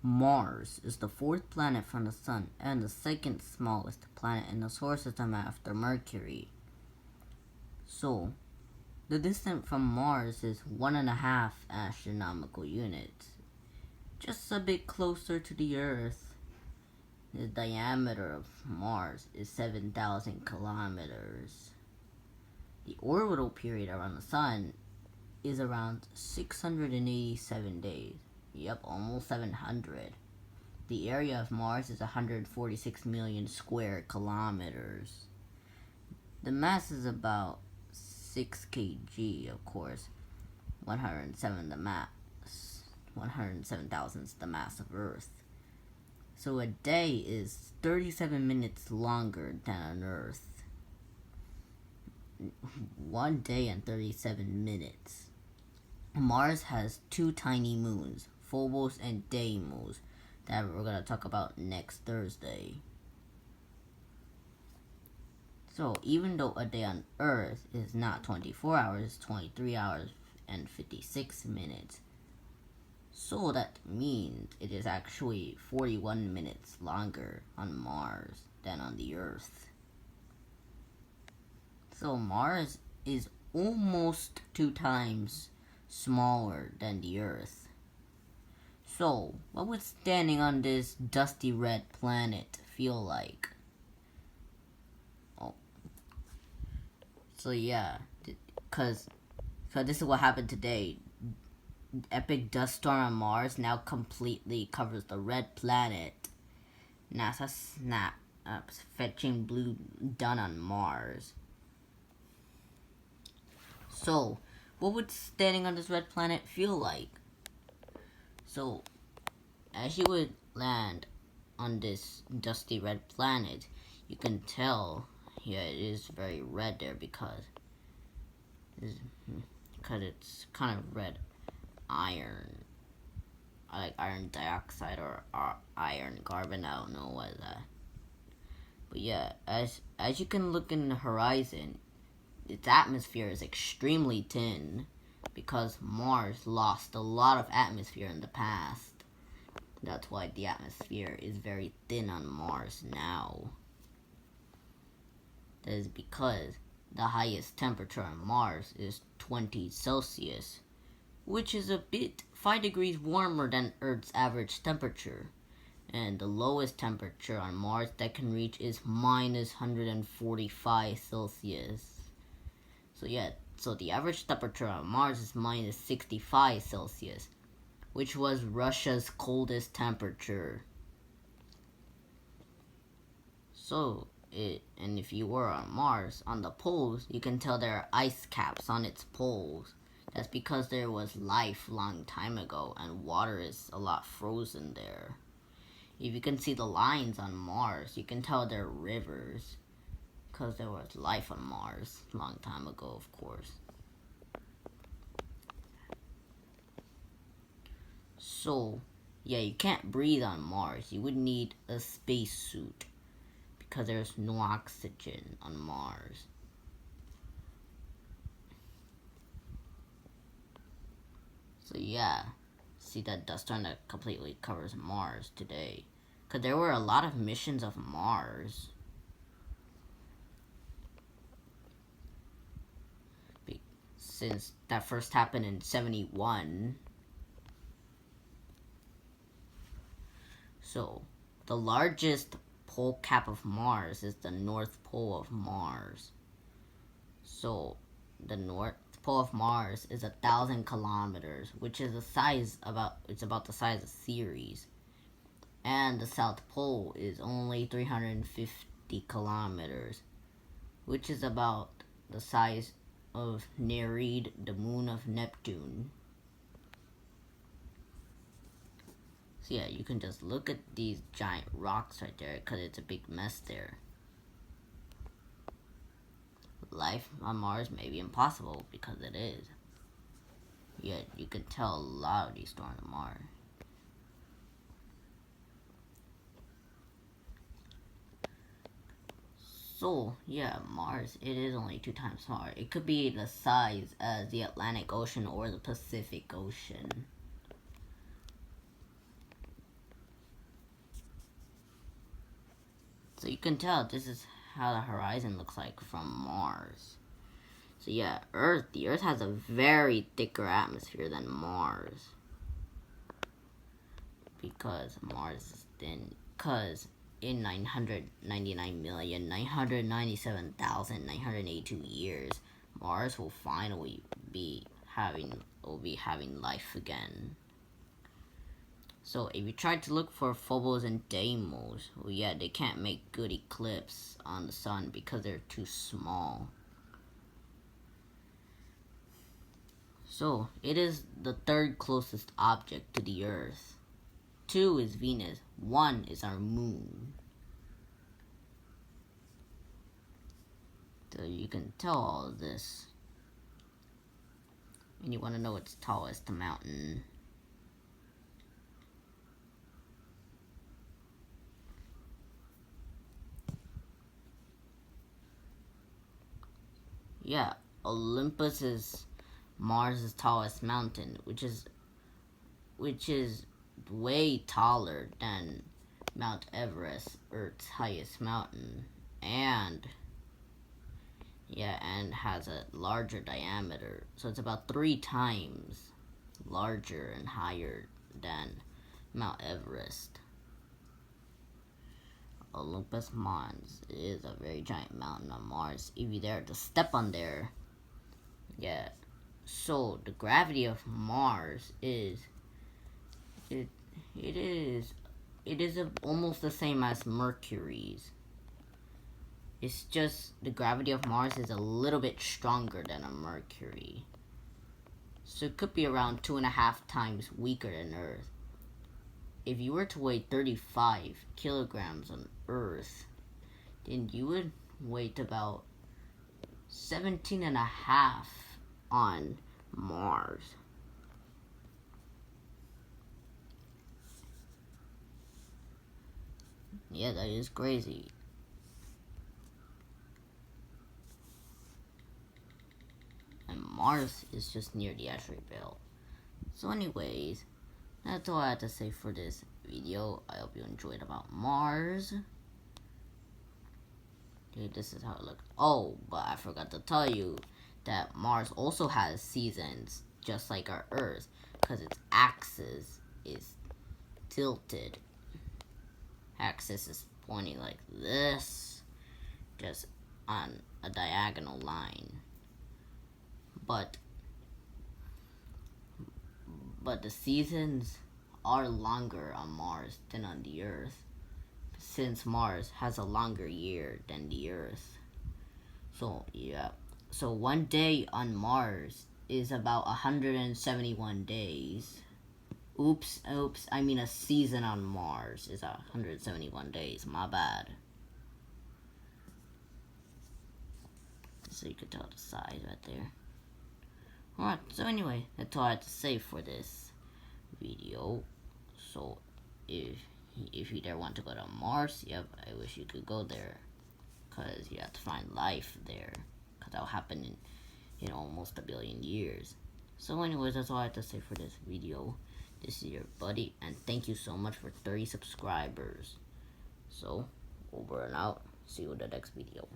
Mars is the fourth planet from the Sun and the second smallest planet in the solar system after Mercury. So, the distance from Mars is 1.5 astronomical units, just a bit closer to the Earth. The diameter of Mars is 7,000 kilometers. The orbital period around the Sun is around 687 days. Yep, almost 700. The area of Mars is 146 million square kilometers. The mass is about 6 kg, of course. 107,000 is the mass of Earth. So a day is 37 minutes longer than on Earth. 1 day and 37 minutes. Mars has 2 tiny moons, Phobos and Deimos, that we're going to talk about next Thursday. So, even though a day on Earth is not 24 hours, it's 23 hours and 56 minutes. So that means it is actually 41 minutes longer on Mars than on the Earth. So Mars is almost 2 times smaller than the Earth. So, what would standing on this dusty red planet feel like? Oh. So yeah, because this is what happened today. Epic dust storm on Mars now completely covers the red planet. NASA snaps fetching blue done on Mars. So, what would standing on this red planet feel like? So, as you would land on this dusty red planet, you can tell, yeah, it is very red there because it's kind of red iron, like iron dioxide or iron carbon. I don't know what that. But yeah, as you can look in the horizon, its atmosphere is extremely thin because Mars lost a lot of atmosphere in the past. That's why the atmosphere is very thin on Mars now. That is because the highest temperature on Mars is 20 Celsius, which is a bit 5 degrees warmer than Earth's average temperature. And the lowest temperature on Mars that can reach is minus 145 Celsius. So yeah, so the average temperature on Mars is minus 65 Celsius, which was Russia's coldest temperature. So, and if you were on Mars, on the poles, you can tell there are ice caps on its poles. That's because there was life a long time ago, and water is a lot frozen there. If you can see the lines on Mars, you can tell they're rivers, because there was life on Mars a long time ago, of course. So, yeah, you can't breathe on Mars. You would need a spacesuit, because there's no oxygen on Mars. So yeah, see that dust storm that completely covers Mars today. Because there were a lot of missions of Mars. Since that first happened in 71. So, the largest pole cap of Mars is the North Pole of Mars. So, the North Pole of Mars is 1,000 kilometers, which is about the size of Ceres. And the South Pole is only 350 kilometers, which is about the size of Nereid, the moon of Neptune. So yeah, you can just look at these giant rocks right there, because it's a big mess there. Life on Mars may be impossible, because it is. Yet you can tell a lot of these storms on Mars. So, yeah, Mars, it is only 2 times smaller. It could be the size as the Atlantic Ocean or the Pacific Ocean. So you can tell this is how the horizon looks like from Mars. So yeah, the Earth has a very thicker atmosphere than Mars. Because Mars is thin. Because in 999,997,982 years, Mars will finally be having life again. So if you try to look for Phobos and Deimos, well yeah, they can't make good eclipse on the sun because they're too small. So it is the third closest object to the Earth. 2 is Venus, 1 is our moon. So you can tell all of this. And you want to know its tallest mountain. Yeah, Olympus is Mars' tallest mountain, which is way taller than Mount Everest, Earth's highest mountain, and has a larger diameter. So it's about 3 times larger and higher than Mount Everest. Olympus Mons is a very giant mountain on Mars. If you dare to step on there, yeah. So the gravity of Mars is almost the same as Mercury's. It's just the gravity of Mars is a little bit stronger than a Mercury. So it could be around 2.5 times weaker than Earth. If you were to weigh 35 kilograms on Earth, then you would weigh about 17.5 on Mars. Yeah, that is crazy. And Mars is just near the asteroid belt. So anyways, that's all I had to say for this video. I hope you enjoyed about Mars. Okay, this is how it looks. Oh, but I forgot to tell you that Mars also has seasons, just like our Earth, because its axis is tilted. Axis is pointing like this, just on a diagonal line. But the seasons are longer on Mars than on the Earth, since Mars has a longer year than the Earth. So yeah, so 1 day on Mars is about 171 days. Oops, I mean a season on Mars is 171 days, my bad. So you can tell the size right there. Alright, so anyway, that's all I had to say for this video. So, if you dare want to go to Mars, yep, I wish you could go there. Because you have to find life there. Because that'll happen in almost 1 billion years. So anyways, that's all I have to say for this video. This is your buddy, and thank you so much for 30 subscribers. So, over and out. See you in the next video.